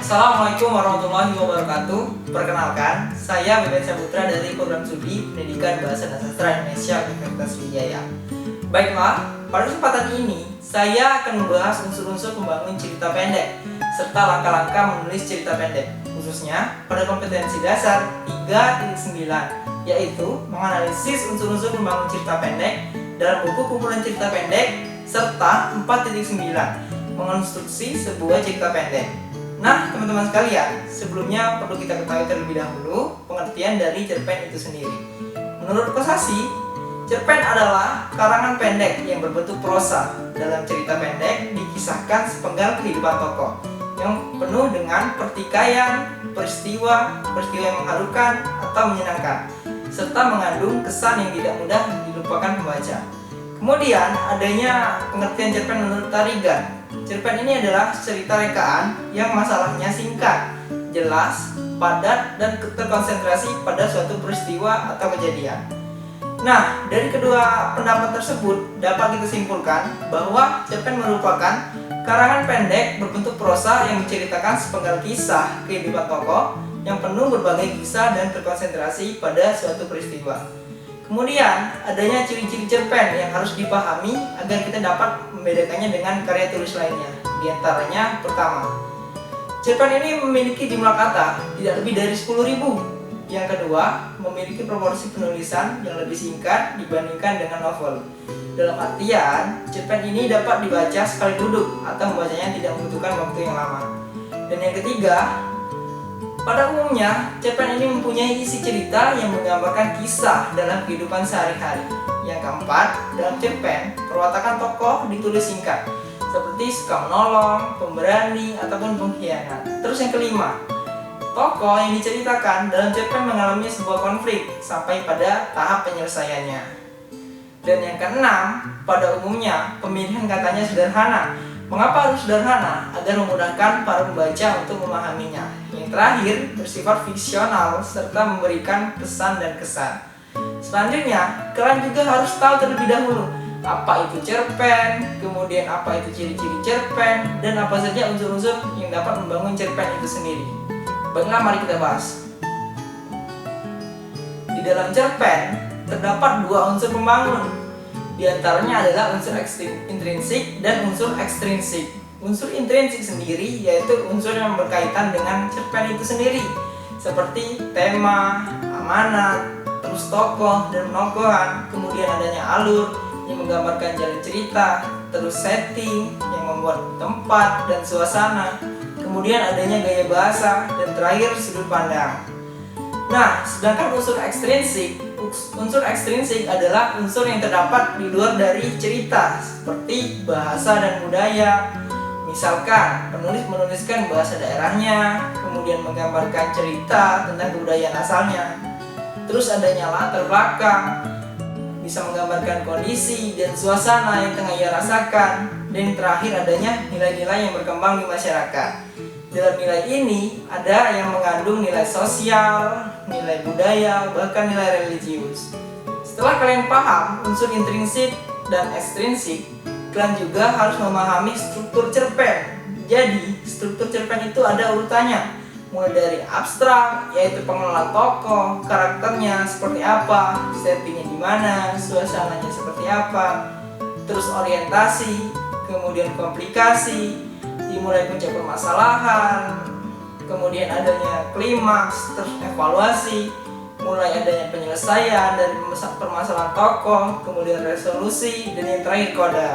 Assalamualaikum warahmatullahi wabarakatuh. Perkenalkan, saya Beben Saputra dari Program Studi Pendidikan Bahasa dan Sastra Indonesia Universitas Wijaya. Baiklah, pada kesempatan ini saya akan membahas unsur-unsur pembangun cerita pendek serta langkah-langkah menulis cerita pendek, khususnya pada kompetensi dasar 3.9, yaitu menganalisis unsur-unsur pembangun cerita pendek dalam buku kumpulan cerita pendek, serta 4.9, mengonstruksi sebuah cerita pendek. Nah, teman-teman sekalian, sebelumnya perlu kita ketahui terlebih dahulu pengertian dari cerpen itu sendiri. Menurut Kosasih, cerpen adalah karangan pendek yang berbentuk prosa. Dalam cerita pendek dikisahkan sepenggal kehidupan tokoh yang penuh dengan pertikaian, peristiwa yang mengharukan atau menyenangkan, serta mengandung kesan yang tidak mudah dilupakan pembaca. Kemudian adanya pengertian cerpen menurut Tarigan. Cerpen ini adalah cerita rekaan yang masalahnya singkat, jelas, padat, dan terkonsentrasi pada suatu peristiwa atau kejadian. Nah, dari kedua pendapat tersebut dapat kita simpulkan bahwa cerpen merupakan karangan pendek berbentuk prosa yang menceritakan sepenggal kisah kehidupan tokoh yang penuh berbagai kisah dan terkonsentrasi pada suatu peristiwa. Kemudian, adanya ciri-ciri cerpen yang harus dipahami agar kita dapat membedakannya dengan karya tulis lainnya. Di antaranya, pertama, cerpen ini memiliki jumlah kata tidak lebih dari 10.000. Yang kedua, memiliki proporsi penulisan yang lebih singkat dibandingkan dengan novel. Dalam artian, cerpen ini dapat dibaca sekali duduk atau membacanya tidak membutuhkan waktu yang lama. Dan yang ketiga, pada umumnya, cerpen ini mempunyai isi cerita yang menggambarkan kisah dalam kehidupan sehari-hari. Yang keempat, dalam cerpen, perwatakan tokoh ditulis singkat, seperti suka menolong, pemberani, ataupun pengkhianat. Terus yang kelima, tokoh yang diceritakan dalam cerpen mengalami sebuah konflik sampai pada tahap penyelesaiannya. Dan yang keenam, pada umumnya, pemilihan katanya sederhana. Mengapa harus sederhana? Agar memudahkan para pembaca untuk memahaminya. Yang terakhir, bersifat fiksional serta memberikan pesan dan kesan. Selanjutnya, kalian juga harus tahu terlebih dahulu apa itu cerpen, kemudian apa itu ciri-ciri cerpen, dan apa saja unsur-unsur yang dapat membangun cerpen itu sendiri. Baiklah, mari kita bahas. Di dalam cerpen terdapat dua unsur pembangun. Di antaranya adalah unsur intrinsik dan unsur ekstrinsik. Unsur intrinsik sendiri yaitu unsur yang berkaitan dengan cerpen itu sendiri, seperti tema, amanat, terus tokoh dan penokohan, kemudian adanya alur yang menggambarkan jalan cerita, terus setting yang membuat tempat dan suasana, kemudian adanya gaya bahasa, dan terakhir sudut pandang. Nah, sedangkan unsur ekstrinsik adalah unsur yang terdapat di luar dari cerita, seperti bahasa dan budaya. Misalkan, penulis menuliskan bahasa daerahnya, kemudian menggambarkan cerita tentang kebudayaan asalnya. Terus adanya latar belakang, bisa menggambarkan kondisi dan suasana yang tengah ia rasakan. Dan terakhir adanya nilai-nilai yang berkembang di masyarakat. Dalam nilai ini ada yang mengandung nilai sosial, nilai budaya, bahkan nilai religius. Setelah kalian paham unsur intrinsik dan ekstrinsik, kalian juga harus memahami struktur cerpen. Jadi, struktur cerpen itu ada urutannya, mulai dari abstrak, yaitu pengenalan tokoh, karakternya seperti apa, settingnya di mana, suasananya seperti apa, terus orientasi, kemudian komplikasi, dimulai puncak permasalahan, kemudian adanya klimaks, terus evaluasi, mulai adanya penyelesaian dari permasalahan tokoh, kemudian resolusi, dan yang terakhir koda.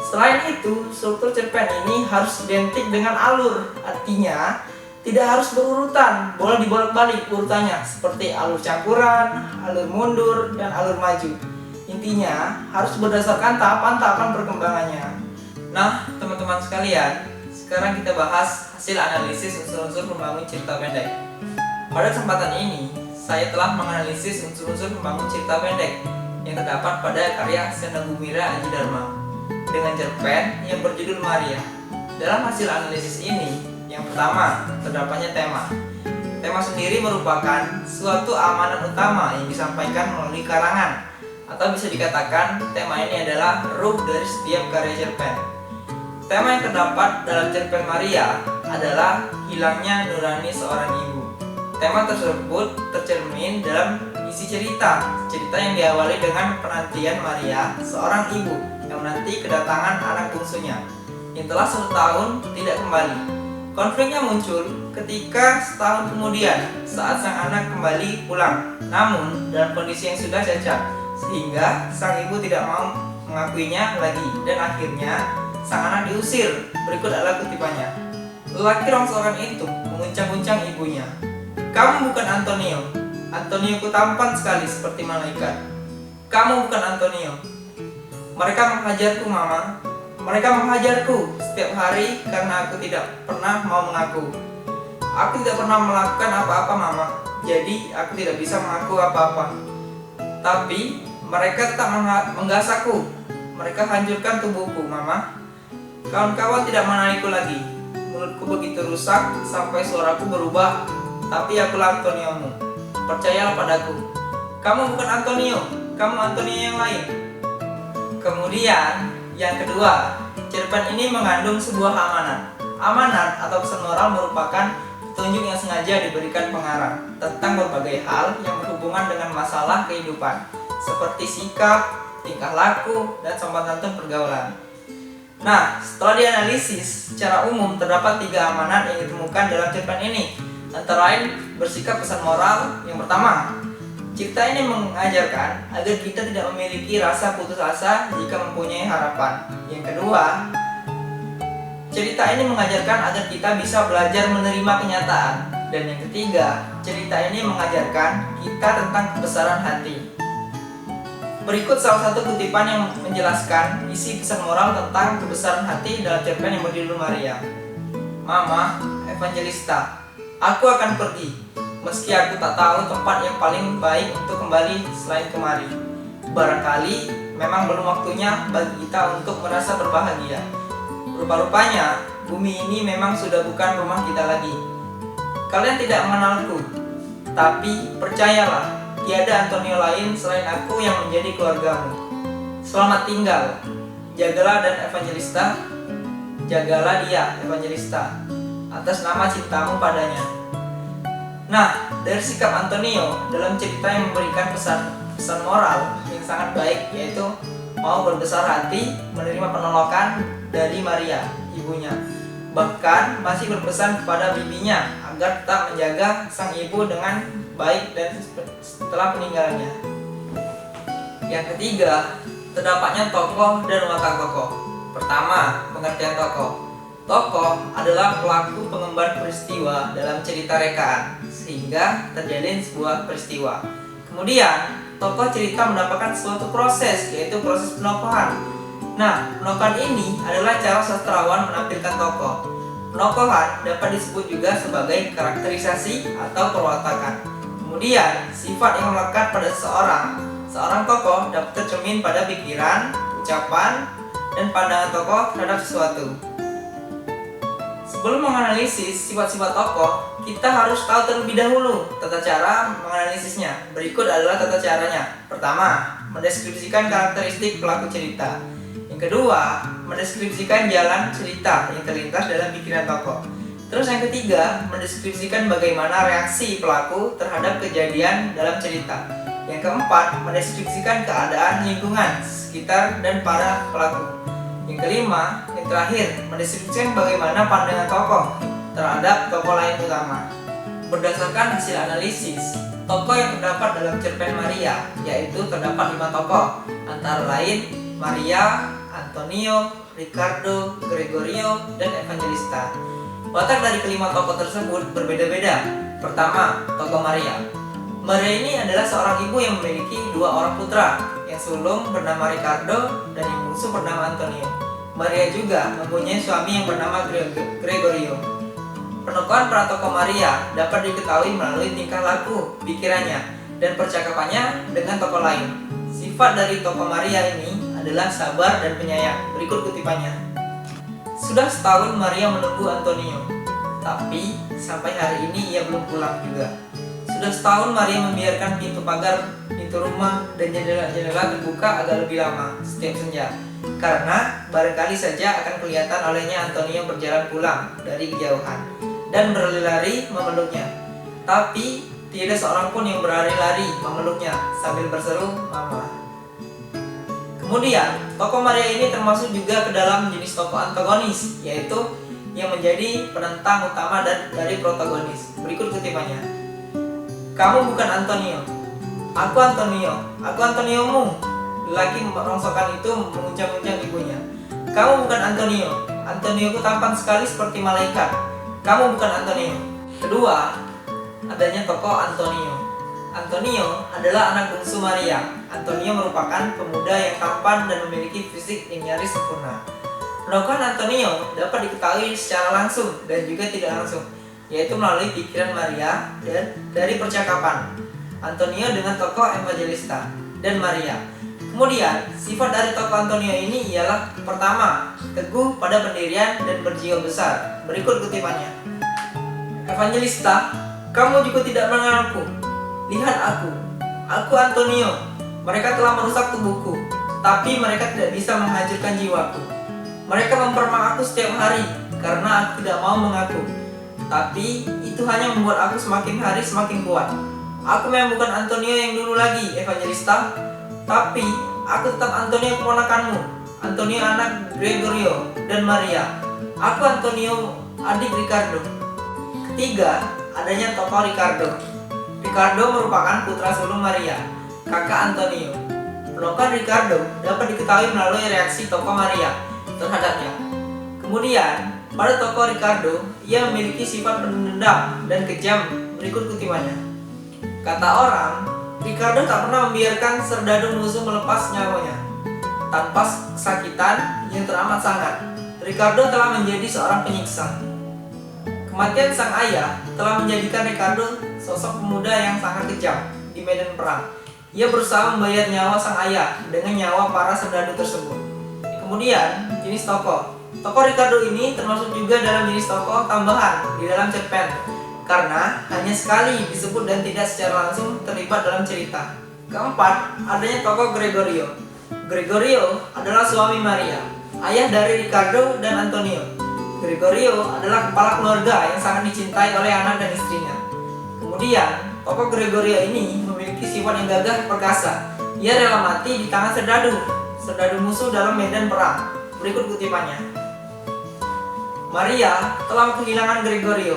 Selain itu, struktur cerpen ini harus identik dengan alur, artinya tidak harus berurutan, boleh dibolak-balik urutannya, seperti alur campuran, alur mundur, dan alur maju. Intinya harus berdasarkan tahapan-tahapan perkembangannya. Nah, teman-teman sekalian, sekarang kita bahas hasil analisis unsur-unsur pembangun cerita pendek. Pada kesempatan ini, saya telah menganalisis unsur-unsur pembangun cerita pendek yang terdapat pada karya Sena Gumira Aji Dharma dengan cerpen yang berjudul Maria. Dalam hasil analisis ini, yang pertama, terdapatnya tema. Tema sendiri merupakan suatu amanat utama yang disampaikan melalui karangan, atau bisa dikatakan tema ini adalah ruh dari setiap karya cerpen. Tema yang terdapat dalam cerpen Maria adalah hilangnya nurani seorang ibu. Tema tersebut tercermin dalam isi cerita yang diawali dengan penantian Maria, seorang ibu yang menanti kedatangan anak bungsunya yang telah 1 tahun tidak kembali. Konfliknya muncul ketika setahun kemudian saat sang anak kembali pulang, namun dalam kondisi yang sudah cacat, sehingga sang ibu tidak mau mengakuinya lagi dan akhirnya sang anak diusir. Berikut adalah kutipannya. Lelaki rongsokan itu menguncang-uncang ibunya. "Kamu bukan Antonio. Antonio ku tampan sekali seperti malaikat. Kamu bukan Antonio. Mereka menghajarku, Mama. Mereka menghajarku setiap hari karena aku tidak pernah mau mengaku. Aku tidak pernah melakukan apa-apa, Mama. Jadi aku tidak bisa mengaku apa-apa. Tapi mereka tetap menggasakku. Mereka hancurkan tubuhku, Mama. Kawan-kawan tidak mengenaliku lagi. Mulutku begitu rusak sampai suaraku berubah. Tapi akulah Antoniomu. Percayalah padaku. Kamu bukan Antonio. Kamu Antonio yang lain." Kemudian yang kedua, cerpen ini mengandung sebuah amanat. Amanat atau pesan moral merupakan petunjuk yang sengaja diberikan pengarang tentang berbagai hal yang berhubungan dengan masalah kehidupan, seperti sikap, tingkah laku, dan sopan santun pergaulan. Nah, setelah dianalisis, secara umum terdapat 3 amanat yang ditemukan dalam cerpen ini. Antara lain bersikap pesan moral. Yang pertama, cerita ini mengajarkan agar kita tidak memiliki rasa putus asa jika mempunyai harapan. Yang kedua, cerita ini mengajarkan agar kita bisa belajar menerima kenyataan. Dan yang ketiga, cerita ini mengajarkan kita tentang kebesaran hati. Berikut salah satu kutipan yang menjelaskan isi pesan moral tentang kebesaran hati dalam cerpen yang berjudul Maria. "Mama Evangelista, aku akan pergi, meski aku tak tahu tempat yang paling baik untuk kembali selain kemari. Barangkali memang belum waktunya bagi kita untuk merasa berbahagia. Rupa-rupanya bumi ini memang sudah bukan rumah kita lagi. Kalian tidak mengenalku, tapi percayalah, tiada Antonio lain selain aku yang menjadi keluargamu. Selamat tinggal. Jagalah dan Evangelista, jagalah dia, Evangelista, atas nama cintamu padanya." Nah, dari sikap Antonio dalam cerita yang memberikan pesan moral yang sangat baik, yaitu mau berbesar hati menerima penolakan dari Maria, ibunya. Bahkan masih berpesan kepada bibinya agar tetap menjaga sang ibu dengan baik dan setelah peninggalannya. Yang ketiga, terdapatnya tokoh dan watak tokoh. Pertama, pengertian tokoh. Tokoh adalah pelaku pengemban peristiwa dalam cerita rekaan, sehingga terjalin sebuah peristiwa. Kemudian, tokoh cerita mendapatkan suatu proses, yaitu proses penokohan. Nah, penokohan ini adalah cara sastrawan menampilkan tokoh. Penokohan dapat disebut juga sebagai karakterisasi atau perwatakan. Kemudian, sifat yang melekat pada seorang tokoh dapat tercermin pada pikiran, ucapan, dan pandangan tokoh terhadap sesuatu. Sebelum menganalisis sifat-sifat tokoh, kita harus tahu terlebih dahulu tata cara menganalisisnya. Berikut adalah tata caranya. Pertama, mendeskripsikan karakteristik pelaku cerita. Yang kedua, mendeskripsikan jalan cerita yang terlintas dalam pikiran tokoh. Terus yang ketiga, mendeskripsikan bagaimana reaksi pelaku terhadap kejadian dalam cerita. Yang keempat, mendeskripsikan keadaan lingkungan sekitar dan para pelaku. Yang kelima, yang terakhir, mendeskripsikan bagaimana pandangan tokoh terhadap tokoh lain utama. Berdasarkan hasil analisis, tokoh yang terdapat dalam cerpen Maria, yaitu terdapat 5 tokoh, antara lain Maria, Antonio, Ricardo, Gregorio, dan Evangelista. Watak dari kelima tokoh tersebut berbeda-beda. Pertama, tokoh Maria. Maria ini adalah seorang ibu yang memiliki 2 orang putra, yang sulung bernama Ricardo dan yang bungsu bernama Antonio. Maria juga mempunyai suami yang bernama Gregorio. Penokohan para tokoh Maria dapat diketahui melalui tingkah laku, pikirannya, dan percakapannya dengan tokoh lain. Sifat dari tokoh Maria ini adalah sabar dan penyayang. Berikut kutipannya. "Sudah setahun Maria menunggu Antonio, tapi sampai hari ini ia belum pulang juga. Sudah setahun Maria membiarkan pintu pagar, pintu rumah, dan jendela-jendela terbuka agak lebih lama setiap senja. Karena barangkali saja akan kelihatan olehnya Antonio berjalan pulang dari kejauhan dan berlari-lari memeluknya. Tapi tidak seorang pun yang berlari-lari memeluknya sambil berseru "Mama". Kemudian, tokoh Maria ini termasuk juga ke dalam jenis tokoh antagonis, yaitu yang menjadi penentang utama dari protagonis. Berikut kutipannya. "Kamu bukan Antonio. Aku Antonio. Aku Antoniomu." Lelaki merongsokan itu menguncang-uncang ibunya. "Kamu bukan Antonio. Antonioku tampan sekali seperti malaikat. Kamu bukan Antonio." Kedua, adanya tokoh Antonio. Antonio adalah anak bungsu Maria. Antonio merupakan pemuda yang tampan dan memiliki fisik yang nyaris sempurna. Penokohan Antonio dapat diketahui secara langsung dan juga tidak langsung, yaitu melalui pikiran Maria dan dari percakapan Antonio dengan tokoh Evangelista dan Maria. Kemudian, sifat dari tokoh Antonio ini ialah pertama, teguh pada pendirian dan berjiwa besar. Berikut kutipannya. "Evangelista, kamu juga tidak mengenalku. Lihat aku Antonio. Mereka telah merusak tubuhku, tapi mereka tidak bisa menghancurkan jiwaku. Mereka mempermak aku setiap hari karena aku tidak mau mengaku. Tapi itu hanya membuat aku semakin hari semakin kuat. Aku memang bukan Antonio yang dulu lagi, Evangelista. Tapi aku tetap Antonio keponakanmu, Antonio anak Gregorio dan Maria. Aku Antonio adik Ricardo." Ketiga, adanya tokoh Ricardo. Ricardo merupakan putra sulung Maria, kakak Antonio. Penokohan Ricardo dapat diketahui melalui reaksi tokoh Maria terhadapnya. Kemudian, pada tokoh Ricardo, ia memiliki sifat pendendam dan kejam. Berikut kutipannya. Kata orang, Ricardo tak pernah membiarkan serdadu musuh melepas nyawanya. Tanpa kesakitan yang teramat sangat, Ricardo telah menjadi seorang penyiksa. Kematian sang ayah telah menjadikan Ricardo sosok pemuda yang sangat kejam di medan perang. Ia berusaha membayar nyawa sang ayah dengan nyawa para serdadu tersebut. Kemudian, jenis tokoh. Tokoh Ricardo ini termasuk juga dalam jenis tokoh tambahan di dalam cerpen, karena hanya sekali disebut dan tidak secara langsung terlibat dalam cerita. Keempat, adanya tokoh Gregorio. Gregorio adalah suami Maria, ayah dari Ricardo dan Antonio. Gregorio adalah kepala keluarga yang sangat dicintai oleh anak dan istrinya. Kemudian, tokoh Gregorio ini memiliki sifat yang gagah perkasa. Ia rela mati di tangan serdadu musuh dalam medan perang. Berikut kutipannya. "Maria telah kehilangan Gregorio,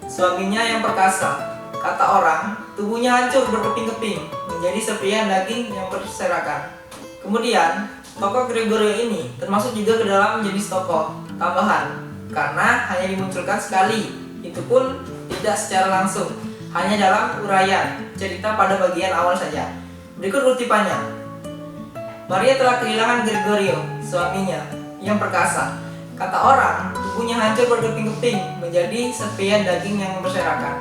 suaminya yang perkasa. Kata orang, tubuhnya hancur berkeping-keping, menjadi serpihan daging yang berserakan." Kemudian, tokoh Gregorio ini termasuk juga ke dalam jenis tokoh tambahan, karena hanya dimunculkan sekali, itu pun tidak secara langsung, hanya dalam uraian cerita pada bagian awal saja. Berikut kutipannya. "Maria telah kehilangan Gregorio, suaminya yang perkasa. Kata orang, tubuhnya hancur berkeping-keping, menjadi serpihan daging yang berserakan."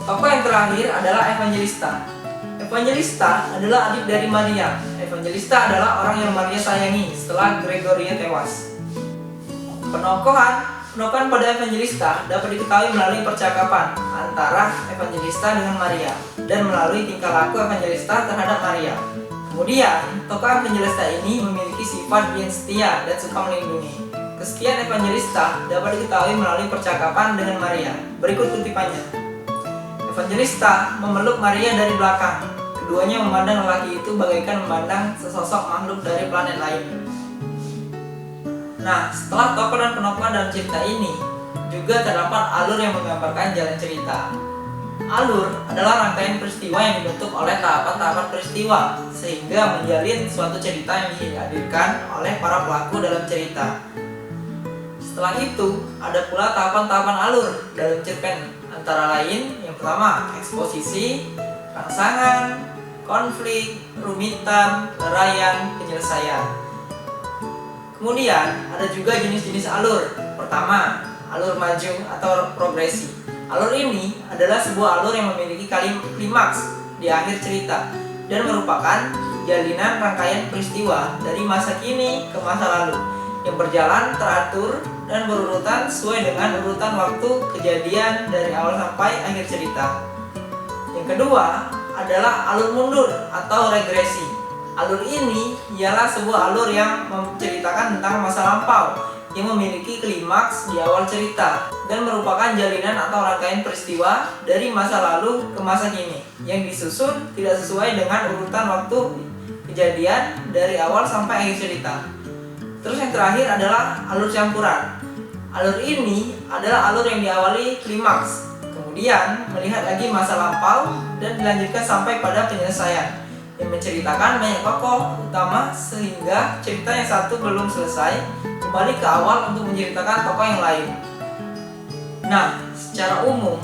Tokoh yang terakhir adalah Evangelista. Evangelista adalah adik dari Maria. Evangelista adalah orang yang Maria sayangi setelah Gregorio tewas. Penokohan pada Evangelista dapat diketahui melalui percakapan antara Evangelista dengan Maria dan melalui tingkah laku Evangelista terhadap Maria. Kemudian, tokoh Evangelista ini memiliki sifat yang setia dan suka melindungi. Kesetiaan Evangelista dapat diketahui melalui percakapan dengan Maria. Berikut kutipannya. Evangelista memeluk Maria dari belakang. Keduanya memandang lelaki itu bagaikan memandang sesosok makhluk dari planet lain. Nah, setelah tokoh dan penokohan dalam cerita ini, juga terdapat alur yang menggambarkan jalan cerita. Alur adalah rangkaian peristiwa yang dibentuk oleh tahapan-tahapan peristiwa, sehingga menjalin suatu cerita yang dihadirkan oleh para pelaku dalam cerita. Setelah itu, ada pula tahapan-tahapan alur dalam cerpen, antara lain yang pertama, eksposisi, rangsangan, konflik, rumitan, leraian, penyelesaian. Kemudian ada juga jenis-jenis alur. Pertama, alur maju atau progresi. Alur ini adalah sebuah alur yang memiliki klimaks di akhir cerita dan merupakan jalinan rangkaian peristiwa dari masa kini ke masa lalu yang berjalan teratur dan berurutan sesuai dengan urutan waktu kejadian dari awal sampai akhir cerita. Kedua adalah alur mundur atau regresi. Alur ini ialah sebuah alur yang menceritakan tentang masa lampau yang memiliki klimaks di awal cerita dan merupakan jalinan atau rangkaian peristiwa dari masa lalu ke masa kini yang disusun tidak sesuai dengan urutan waktu kejadian dari awal sampai akhir cerita. Terus yang terakhir adalah alur campuran. Alur ini adalah alur yang diawali klimaks, kemudian melihat lagi masa lampau dan dilanjutkan sampai pada penyelesaian yang menceritakan banyak tokoh utama sehingga cerita yang satu belum selesai kembali ke awal untuk menceritakan tokoh yang lain. Nah, secara umum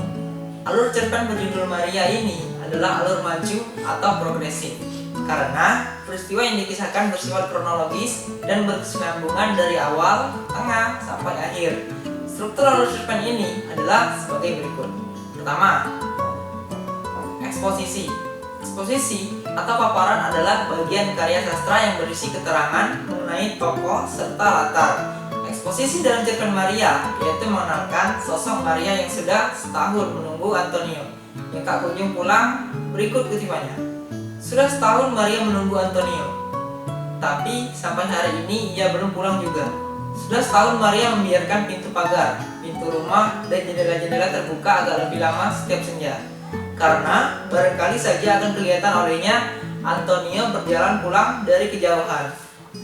alur cerpen berjudul Maria ini adalah alur maju atau progresif karena peristiwa yang dikisahkan bersifat kronologis dan berkesinambungan dari awal, tengah, sampai akhir. Struktur alur cerpen ini adalah sebagai berikut. Pertama, eksposisi. Eksposisi atau paparan adalah bagian karya sastra yang berisi keterangan mengenai tokoh serta latar. Eksposisi dalam cerpen Maria yaitu mengenalkan sosok Maria yang sudah setahun menunggu Antonio yang tak kunjung pulang. Berikut kutipannya. Sudah setahun Maria menunggu Antonio, tapi sampai hari ini ia belum pulang juga. Sudah setahun Maria membiarkan pintu pagar, pintu rumah, dan jendela-jendela terbuka agak lebih lama setiap senja. Karena barangkali saja akan kelihatan olehnya Antonio berjalan pulang dari kejauhan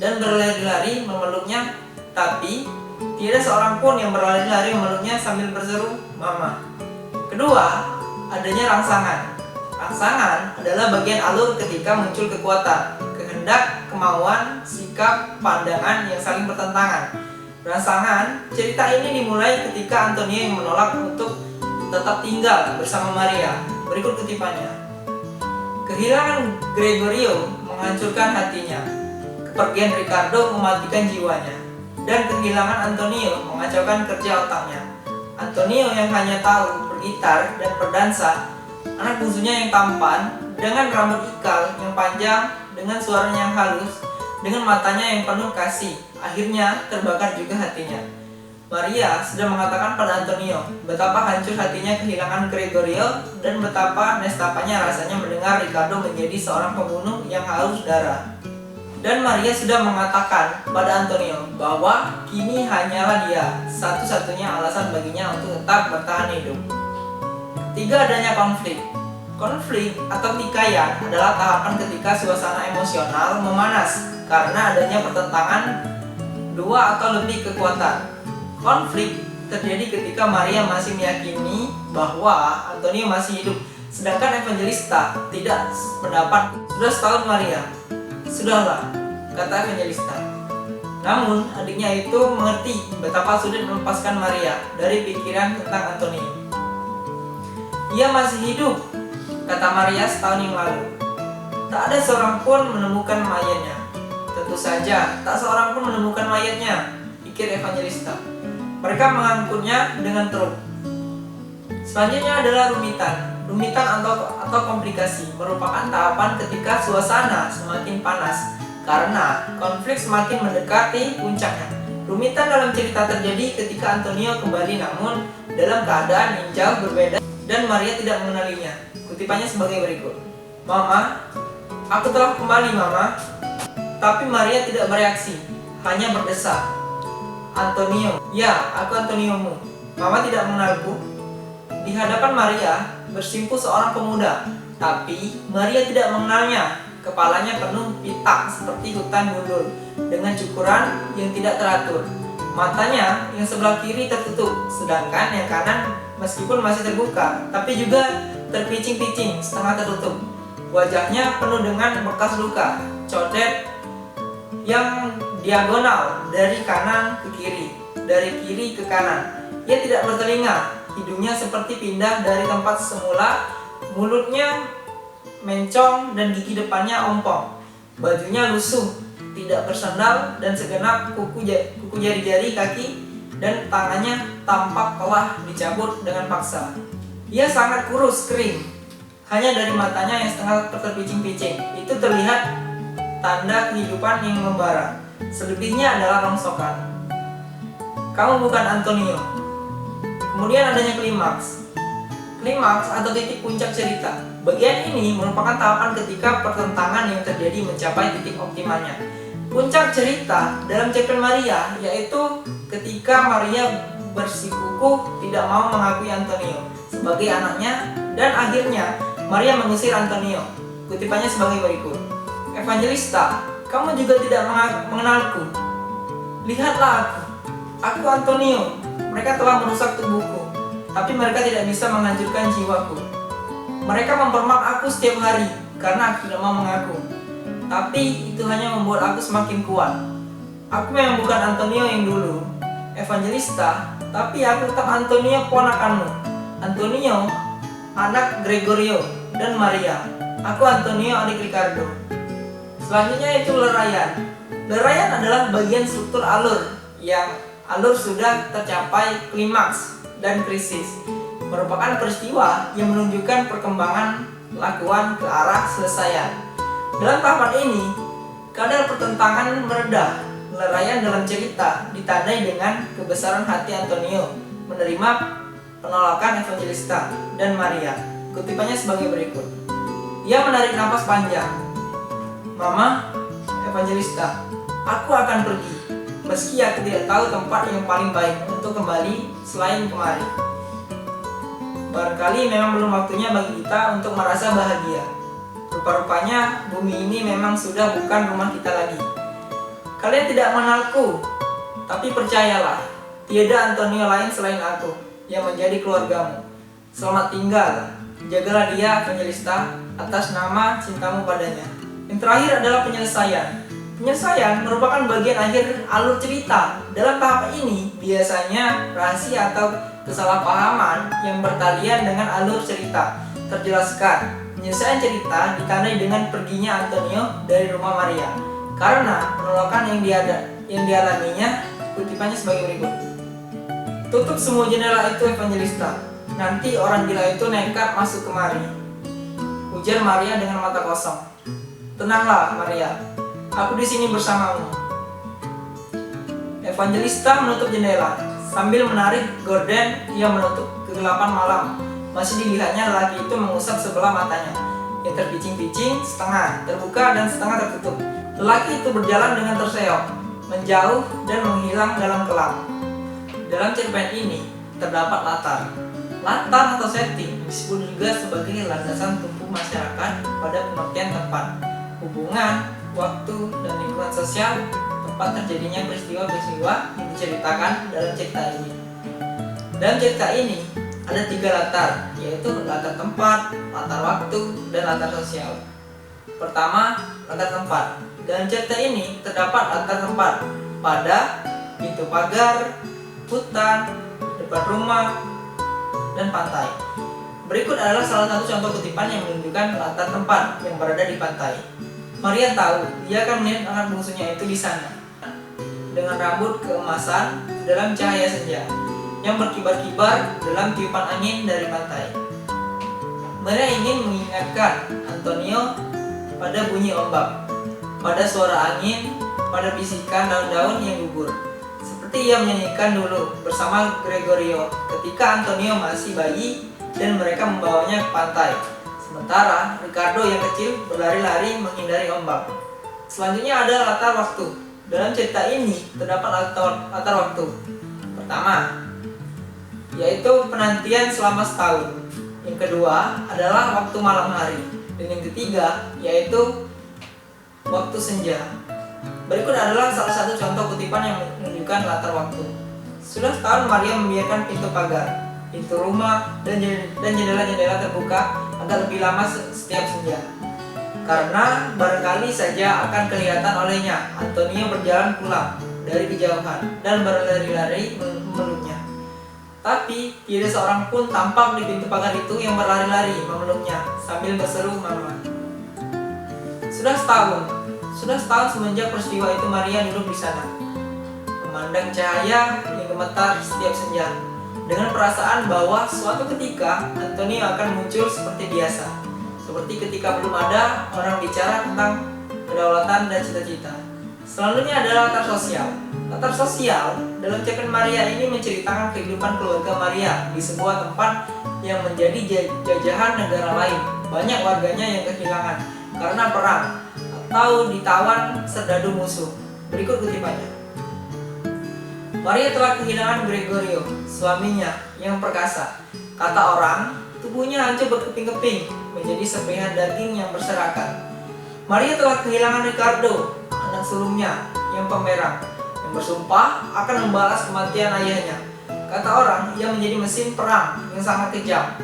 dan berlari-lari memeluknya, tapi tidak seorang pun yang berlari-lari memeluknya sambil berseru, "Mama." Kedua, adanya rangsangan. Rangsangan adalah bagian alur ketika muncul kekuatan, kehendak, kemauan, sikap, pandangan yang saling bertentangan. Rangsangan, cerita ini dimulai ketika Antonio yang menolak untuk tetap tinggal bersama Maria. Berikut kutipannya. Kehilangan Gregorio menghancurkan hatinya, kepergian Ricardo mematikan jiwanya, dan kehilangan Antonio mengacaukan kerja otaknya. Antonio yang hanya tahu bergitar dan berdansa, anak bungsunya yang tampan, dengan rambut ikal yang panjang, dengan suaranya yang halus, dengan matanya yang penuh kasih, akhirnya terbakar juga hatinya. Maria sudah mengatakan pada Antonio betapa hancur hatinya kehilangan Gregorio dan betapa nestapanya rasanya mendengar Ricardo menjadi seorang pembunuh yang haus darah. Dan Maria sudah mengatakan pada Antonio bahwa kini hanyalah dia satu-satunya alasan baginya untuk tetap bertahan hidup. Tiga, adanya konflik. Konflik atau tikaian adalah tahapan ketika suasana emosional memanas karena adanya pertentangan dua atau lebih kekuatan. Konflik terjadi ketika Maria masih meyakini bahwa Antonio masih hidup, sedangkan Evangelista tidak pendapat. Sudah setahun Maria. Sudahlah, kata Evangelista. Namun adiknya itu mengerti betapa sulit melepaskan Maria dari pikiran tentang Antonio. Ia masih hidup, kata Maria setahun yang lalu. Tak ada seorang pun menemukan mayatnya. Tentu saja, tak seorang pun menemukan mayatnya, pikir Evangelista. Mereka mengangkutnya dengan truk. Selanjutnya adalah rumitan. Rumitan atau komplikasi merupakan tahapan ketika suasana semakin panas karena konflik semakin mendekati puncaknya. Rumitan dalam cerita terjadi ketika Antonio kembali namun dalam keadaan yang jauh berbeda dan Maria tidak mengenalinya. Kutipannya sebagai berikut. Mama, aku telah kembali, Mama. Tapi Maria tidak bereaksi, hanya berdesak. Antonio, ya, aku Antoniomu. Mama tidak mengenalku. Di hadapan Maria bersimpuh seorang pemuda, tapi Maria tidak mengenalnya. Kepalanya penuh pitak seperti hutan gundul dengan cukuran yang tidak teratur. Matanya yang sebelah kiri tertutup, sedangkan yang kanan meskipun masih terbuka, tapi juga terpicing-picing setengah tertutup. Wajahnya penuh dengan bekas luka, codet yang diagonal dari kanan ke kiri, dari kiri ke kanan. Ia tidak bertelinga, hidungnya seperti pindah dari tempat semula, mulutnya mencong dan gigi depannya ompong. Bajunya lusuh, tidak bersandal dan segenap kuku jari-jari kaki dan tangannya tampak telah dicabut dengan paksa. Ia sangat kurus, kering. Hanya dari matanya yang setengah terpicing-picing itu terlihat tanda kehidupan yang membara. Selebihnya adalah rongsokan. Kamu bukan Antonio. Kemudian adanya klimaks. Klimaks atau titik puncak cerita. Bagian ini merupakan tahapan ketika pertentangan yang terjadi mencapai titik optimalnya. Puncak cerita dalam cerpen Maria yaitu ketika Maria bersikukuh tidak mau mengakui Antonio sebagai anaknya, dan akhirnya Maria mengusir Antonio. Kutipannya sebagai berikut. Evangelista, kamu juga tidak mengenalku. Lihatlah aku Antonio. Mereka telah merusak tubuhku, tapi mereka tidak bisa menghancurkan jiwaku. Mereka mempermak aku setiap hari karena aku tidak mau mengaku. Tapi itu hanya membuat aku semakin kuat. Aku memang bukan Antonio yang dulu, Evangelista, tapi aku tetap Antonio ponakanmu. Antonio, anak Gregorio dan Maria. Aku Antonio, adik Ricardo. Selanjutnya itu lerayan. Lerayan adalah bagian struktur alur yang alur sudah tercapai klimaks dan krisis, merupakan peristiwa yang menunjukkan perkembangan lakuan ke arah selesaian. Dalam tahapan ini, kadar pertentangan meredah. Lerayan dalam cerita ditandai dengan kebesaran hati Antonio menerima penolakan Evangelista dan Maria. Kutipannya sebagai berikut. Ia menarik napas panjang. Mama, Evangelista, aku akan pergi. Meski aku tidak tahu tempat yang paling baik untuk kembali selain kemari. Barangkali memang belum waktunya bagi kita untuk merasa bahagia. Rupa-rupanya bumi ini memang sudah bukan rumah kita lagi. Kalian tidak mengenalku, tapi percayalah, tiada Antonio lain selain aku yang menjadi keluargamu. Selamat tinggal, jagalah dia, Evangelista, atas nama cintamu padanya. Yang terakhir adalah penyelesaian. Penyelesaian merupakan bagian akhir alur cerita. Dalam tahap ini, biasanya rahasia atau kesalahpahaman yang bertalian dengan alur cerita terjelaskan. Penyelesaian cerita ditandai dengan perginya Antonio dari rumah Maria karena penolakan yang dialaminya. Kutipannya sebagai berikut. Tutup semua jendela itu, Evangelista. Nanti orang gila itu nekat masuk kemari. Ujar Maria dengan mata kosong. Tenanglah, Maria. Aku di sini bersamamu. Evangelista menutup jendela. Sambil menarik gorden, ia menutup kegelapan malam. Masih dilihatnya lelaki itu mengusap sebelah matanya, yang terpicing-picing, setengah terbuka dan setengah tertutup. Lelaki itu berjalan dengan terseok, menjauh dan menghilang dalam kelam. Dalam cerpen ini terdapat latar. Latar atau setting disebut juga sebagai landasan tumbuh masyarakat pada pengertian tempat, hubungan, waktu, dan lingkungan sosial tempat terjadinya peristiwa-peristiwa yang diceritakan dalam cerita ini. Dalam cerita ini ada 3 latar, yaitu latar tempat, latar waktu, dan latar sosial. Pertama, latar tempat. Dalam cerita ini terdapat latar tempat pada pintu pagar, hutan, depan rumah, dan pantai. Berikut adalah salah satu contoh kutipan yang menunjukkan latar tempat yang berada di pantai. Maria tahu dia akan melihat anak bungsunya itu di sana, dengan rambut keemasan dalam cahaya senja yang berkibar-kibar dalam tiupan angin dari pantai. Maria ingin mengingatkan Antonio pada bunyi ombak, pada suara angin, pada bisikan daun-daun yang gugur, seperti ia menyanyikan dulu bersama Gregorio ketika Antonio masih bayi dan mereka membawanya ke pantai. Sementara Ricardo yang kecil berlari-lari menghindari ombak. Selanjutnya ada latar waktu. Dalam cerita ini terdapat latar waktu. Pertama, yaitu penantian selama setahun. Yang kedua adalah waktu malam hari. Dan yang ketiga yaitu waktu senja. Berikut adalah salah satu contoh kutipan yang menunjukkan latar waktu. Sudah setahun Maria membiarkan pintu pagar, pintu rumah, dan jendela-jendela terbuka agar lebih lama setiap senja. Karena barangkali saja akan kelihatan olehnya Antonio berjalan pulang dari kejauhan dan berlari-lari memeluknya. Tapi tidak seorang pun tampak di pintu pagar itu yang berlari-lari memeluknya sambil berseru mama. Sudah setahun semenjak peristiwa itu Maria duduk di sana, memandang cahaya yang gemetar setiap senja, dengan perasaan bahwa suatu ketika Antonio akan muncul seperti biasa, seperti ketika belum ada orang bicara tentang kedaulatan dan cita-cita. Selanjutnya adalah latar sosial. Latar sosial dalam cerpen Maria ini menceritakan kehidupan keluarga Maria di sebuah tempat yang menjadi jajahan negara lain. Banyak warganya yang kehilangan karena perang atau ditawan serdadu musuh. Berikut kutipannya. Maria telah kehilangan Gregorio, suaminya yang perkasa. Kata orang, tubuhnya hancur berkeping-keping, menjadi serpihan daging yang berserakan. Maria telah kehilangan Ricardo, anak sulungnya yang pemerang, yang bersumpah akan membalas kematian ayahnya. Kata orang, ia menjadi mesin perang yang sangat kejam.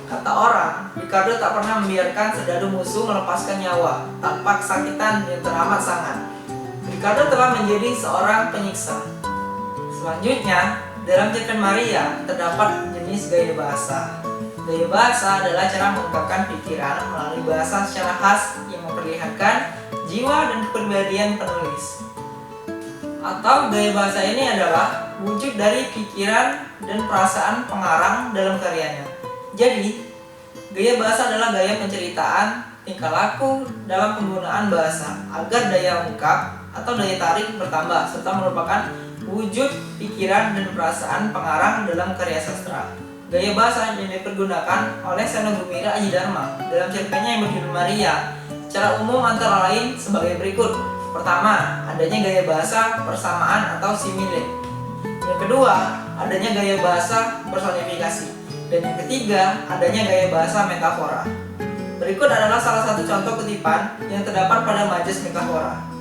Kata orang, Ricardo tak pernah membiarkan serdadu musuh melepaskan nyawa tanpa kesakitan yang teramat sangat. Ricardo telah menjadi seorang penyiksa. Selanjutnya, dalam cerpen Maria terdapat jenis gaya bahasa. Gaya bahasa adalah cara mengungkapkan pikiran melalui bahasa secara khas yang memperlihatkan jiwa dan kepribadian penulis. Atau gaya bahasa ini adalah wujud dari pikiran dan perasaan pengarang dalam karyanya. Jadi, gaya bahasa adalah gaya penceritaan tingkah laku dalam penggunaan bahasa agar daya ungkap atau daya tarik bertambah serta merupakan wujud pikiran dan perasaan pengarang dalam karya sastra. Gaya bahasa yang dipergunakan oleh Seno Gumira Aji Dharma dalam cerpennya yang berjudul Maria secara umum antara lain sebagai berikut. Pertama, adanya gaya bahasa persamaan atau simile. Yang kedua, adanya gaya bahasa personifikasi. Dan yang ketiga, adanya gaya bahasa metafora. Berikut adalah salah satu contoh kutipan yang terdapat pada majas metafora.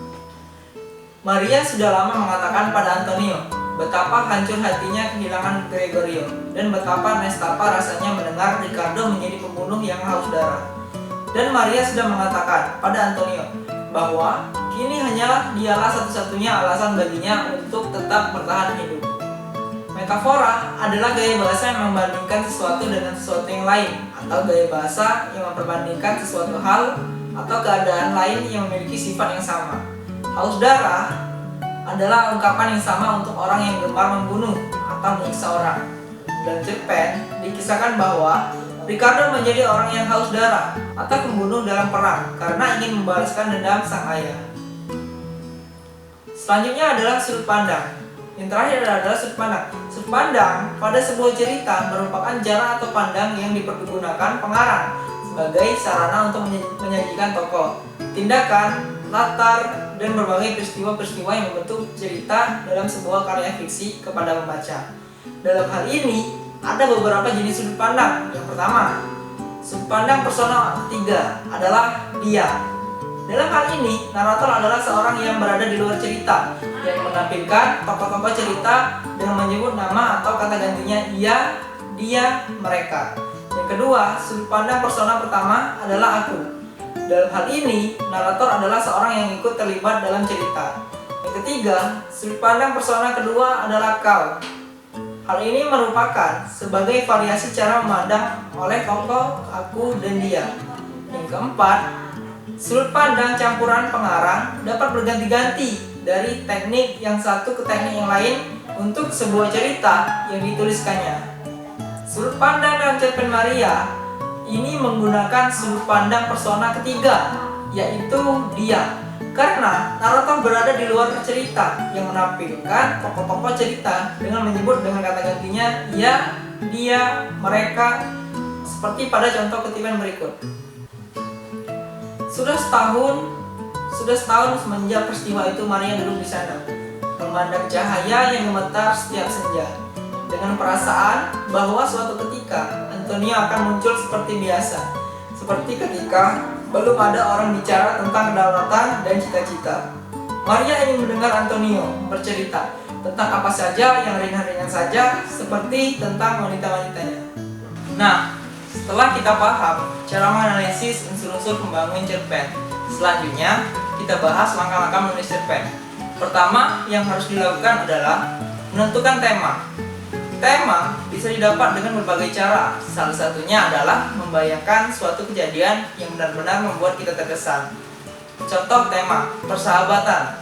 Maria sudah lama mengatakan pada Antonio betapa hancur hatinya kehilangan Gregorio dan betapa nestapa rasanya mendengar Ricardo menjadi pembunuh yang haus darah. Dan Maria sudah mengatakan pada Antonio bahwa kini hanyalah dialah satu-satunya alasan baginya untuk tetap bertahan hidup. Metafora adalah gaya bahasa yang membandingkan sesuatu dengan sesuatu yang lain, atau gaya bahasa yang memperbandingkan sesuatu hal atau keadaan lain yang memiliki sifat yang sama. Haus darah adalah ungkapan yang sama untuk orang yang gemar membunuh atau menyiksa orang. Dalam cerpen dikisahkan bahwa Ricardo menjadi orang yang haus darah atau pembunuh dalam perang karena ingin membalaskan dendam sang ayah. Selanjutnya adalah sudut pandang. Yang terakhir adalah sudut pandang. Sudut pandang pada sebuah cerita merupakan jarak atau pandang yang dipergunakan pengarang sebagai sarana untuk menyajikan tokoh, tindakan, latar, dan berbagai peristiwa-peristiwa yang membentuk cerita dalam sebuah karya fiksi kepada pembaca. Dalam hal ini, ada beberapa jenis sudut pandang. Yang pertama, sudut pandang persona ketiga adalah dia. Dalam hal ini, narator adalah seorang yang berada di luar cerita, yang menampilkan tokoh-tokoh cerita dengan menyebut nama atau kata gantinya ia, dia, mereka. Yang kedua, sudut pandang persona pertama adalah aku. Dalam hal ini, narator adalah seorang yang ikut terlibat dalam cerita. Yang ketiga, sudut pandang persona kedua adalah kau. Hal ini merupakan sebagai variasi cara memandang oleh tokoh aku dan dia. Yang keempat, sudut pandang campuran pengarang dapat berganti-ganti dari teknik yang satu ke teknik yang lain untuk sebuah cerita yang dituliskannya. Sudut pandang dalam cerpen Maria ini menggunakan sudut pandang persona ketiga, yaitu dia. Karena narator berada di luar cerita yang menampilkan tokoh-tokoh cerita dengan menyebut dengan kata gantinya ia, dia, mereka, seperti pada contoh kutipan berikut. Sudah setahun semenjak peristiwa itu Maria duduk di sana, memandang cahaya yang gemetar setiap senja, dengan perasaan bahwa suatu ketika Antonio akan muncul seperti biasa, seperti ketika belum ada orang bicara tentang kedaulatan dan cita-cita. Maria ingin mendengar Antonio bercerita tentang apa saja yang ringan-ringan saja, seperti tentang wanita-wanitanya. Nah, setelah kita paham cara menganalisis unsur-unsur pembangun cerpen, selanjutnya kita bahas langkah-langkah menulis cerpen. Pertama yang harus dilakukan adalah menentukan tema. Tema bisa didapat dengan berbagai cara. Salah satunya adalah membayangkan suatu kejadian yang benar-benar membuat kita terkesan. Contoh tema, persahabatan.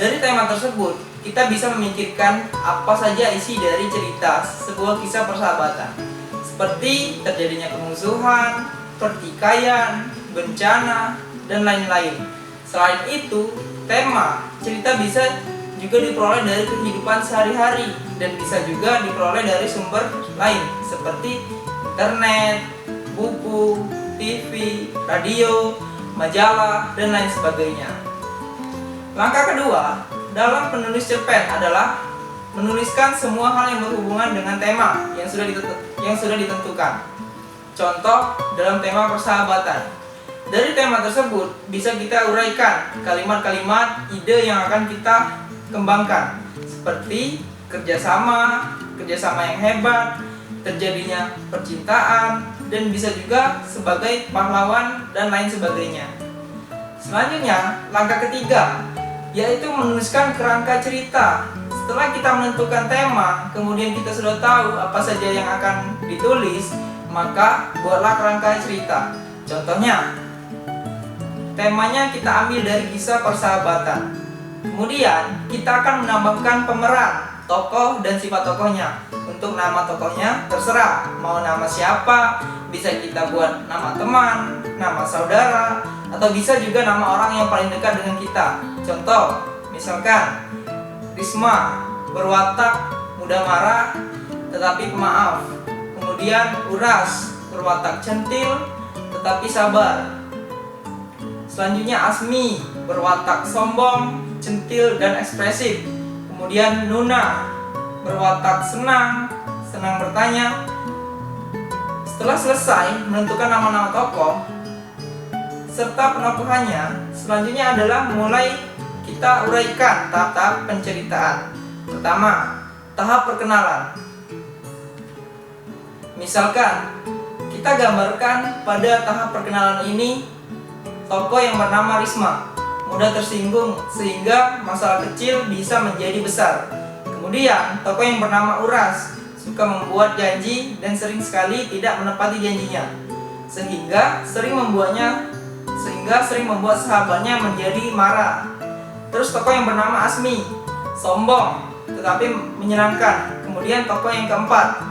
Dari tema tersebut, kita bisa memikirkan apa saja isi dari cerita sebuah kisah persahabatan, seperti terjadinya kemusuhan, pertikaian, bencana, dan lain-lain. Selain itu, tema cerita bisa juga diperoleh dari kehidupan sehari-hari dan bisa juga diperoleh dari sumber lain seperti internet, buku, TV, radio, majalah, dan lain sebagainya. Langkah kedua dalam penulis cerpen adalah menuliskan semua hal yang berhubungan dengan tema yang sudah ditentukan. Contoh dalam tema persahabatan. Dari tema tersebut bisa kita uraikan kalimat-kalimat ide yang akan kita kembangkan, seperti kerjasama yang hebat, terjadinya percintaan, dan bisa juga sebagai pahlawan dan lain sebagainya. Selanjutnya, langkah ketiga yaitu menuliskan kerangka cerita. Setelah kita menentukan tema, kemudian kita sudah tahu apa saja yang akan ditulis, maka buatlah kerangka cerita. Contohnya, temanya kita ambil dari kisah persahabatan. Kemudian kita akan menambahkan pemeran, tokoh, dan sifat tokohnya. Untuk nama tokohnya terserah, mau nama siapa, bisa kita buat nama teman, nama saudara, atau bisa juga nama orang yang paling dekat dengan kita. Contoh, misalkan Risma berwatak mudah marah tetapi pemaaf. Kemudian Uras berwatak centil tetapi sabar. Selanjutnya Asmi berwatak sombong, centil, dan ekspresif. Kemudian Nuna berwatak senang bertanya. Setelah selesai menentukan nama-nama tokoh serta penokohannya, selanjutnya adalah mulai kita uraikan tahap-tahap penceritaan. Pertama, tahap perkenalan. Misalkan kita gambarkan pada tahap perkenalan ini tokoh yang bernama Risma mudah tersinggung sehingga masalah kecil bisa menjadi besar. Kemudian tokoh yang bernama Uras suka membuat janji dan sering sekali tidak menepati janjinya, sehingga sering membuat sahabatnya menjadi marah. Terus tokoh yang bernama Asmi sombong tetapi menyenangkan. Kemudian tokoh yang keempat,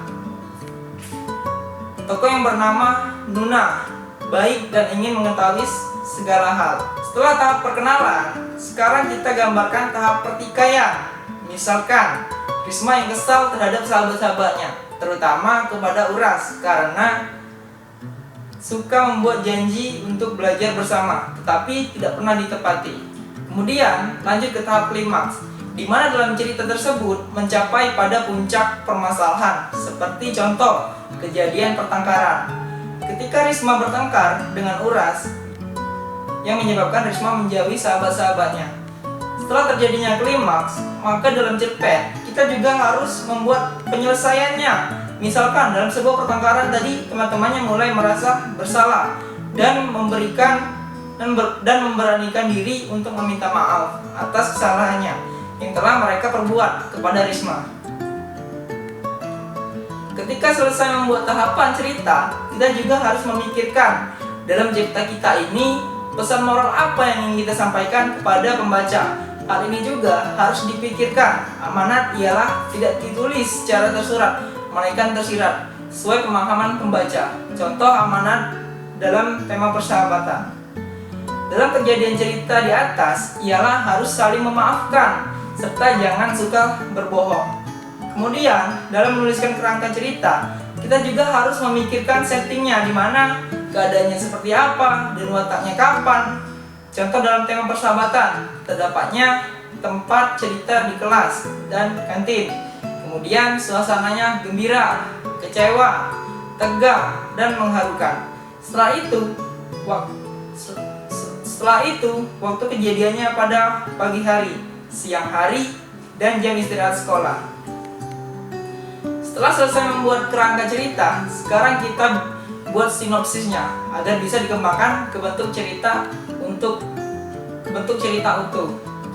tokoh yang bernama Nuna baik dan ingin mengetahui segala hal. Setelah tahap perkenalan, sekarang kita gambarkan tahap pertikaian. Misalkan Risma yang kesal terhadap sahabat-sahabatnya, terutama kepada Uras karena suka membuat janji untuk belajar bersama tetapi tidak pernah ditepati. Kemudian lanjut ke tahap klimaks, di mana dalam cerita tersebut mencapai pada puncak permasalahan, seperti contoh kejadian pertengkaran. Ketika Risma bertengkar dengan Uras yang menyebabkan Risma menjauhi sahabat-sahabatnya. Setelah terjadinya klimaks, maka dalam cerpen kita juga harus membuat penyelesaiannya. Misalkan dalam sebuah pertengkaran tadi teman-temannya mulai merasa bersalah dan memberanikan diri untuk meminta maaf atas kesalahannya yang telah mereka perbuat kepada Risma. Ketika selesai membuat tahapan cerita, kita juga harus memikirkan dalam cerita kita ini pesan moral apa yang ingin kita sampaikan kepada pembaca. Hal ini juga harus dipikirkan. Amanat ialah tidak ditulis secara tersurat, melainkan tersirat sesuai pemahaman pembaca. Contoh amanat dalam tema persahabatan. Dalam kejadian cerita di atas ialah harus saling memaafkan serta jangan suka berbohong. Kemudian dalam menuliskan kerangka cerita, kita juga harus memikirkan settingnya, di mana keadaannya seperti apa dan wataknya kapan. Contoh dalam tema persahabatan, terdapatnya tempat cerita di kelas dan kantin. Kemudian suasananya gembira, kecewa, tegang, dan mengharukan. Setelah itu, waktu kejadiannya pada pagi hari, siang hari, dan jam istirahat sekolah. Setelah selesai membuat kerangka cerita, sekarang kita buat sinopsisnya agar bisa dikembangkan ke bentuk cerita utuh.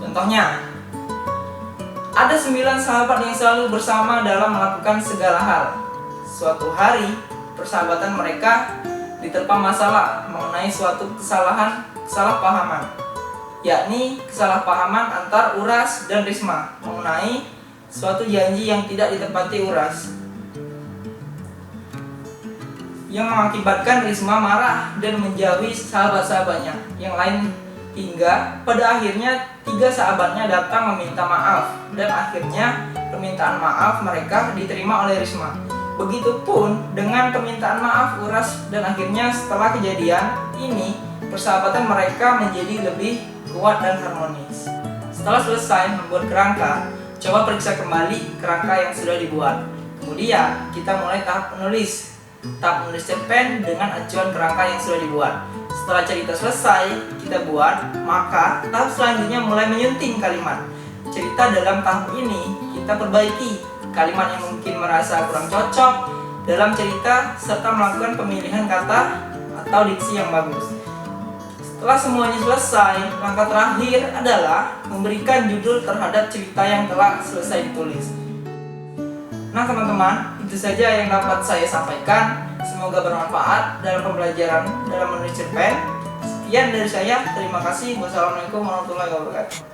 Contohnya, ada 9 sahabat yang selalu bersama dalam melakukan segala hal. Suatu hari, persahabatan mereka diterpa masalah mengenai suatu kesalahpahaman, yakni kesalahpahaman antar Uras dan Risma mengenai suatu janji yang tidak ditepati Uras, yang mengakibatkan Risma marah dan menjauhi sahabat-sahabatnya yang lain, hingga pada akhirnya 3 sahabatnya datang meminta maaf dan akhirnya permintaan maaf mereka diterima oleh Risma. Begitupun dengan permintaan maaf Uras dan akhirnya setelah kejadian ini persahabatan mereka menjadi lebih kuat dan harmonis. Setelah selesai membuat kerangka, coba periksa kembali kerangka yang sudah dibuat. Kemudian kita mulai tahap menulis. Tahap menulis cerpen dengan acuan kerangka yang sudah dibuat. Setelah cerita selesai kita buat, maka tahap selanjutnya mulai menyunting kalimat. Cerita dalam tahap ini kita perbaiki kalimat yang mungkin merasa kurang cocok dalam cerita serta melakukan pemilihan kata atau diksi yang bagus. Setelah semuanya selesai, langkah terakhir adalah memberikan judul terhadap cerita yang telah selesai ditulis. Nah teman-teman, itu saja yang dapat saya sampaikan. Semoga bermanfaat dalam pembelajaran dalam menulis cerpen. Sekian dari saya, terima kasih. Wassalamualaikum warahmatullahi wabarakatuh.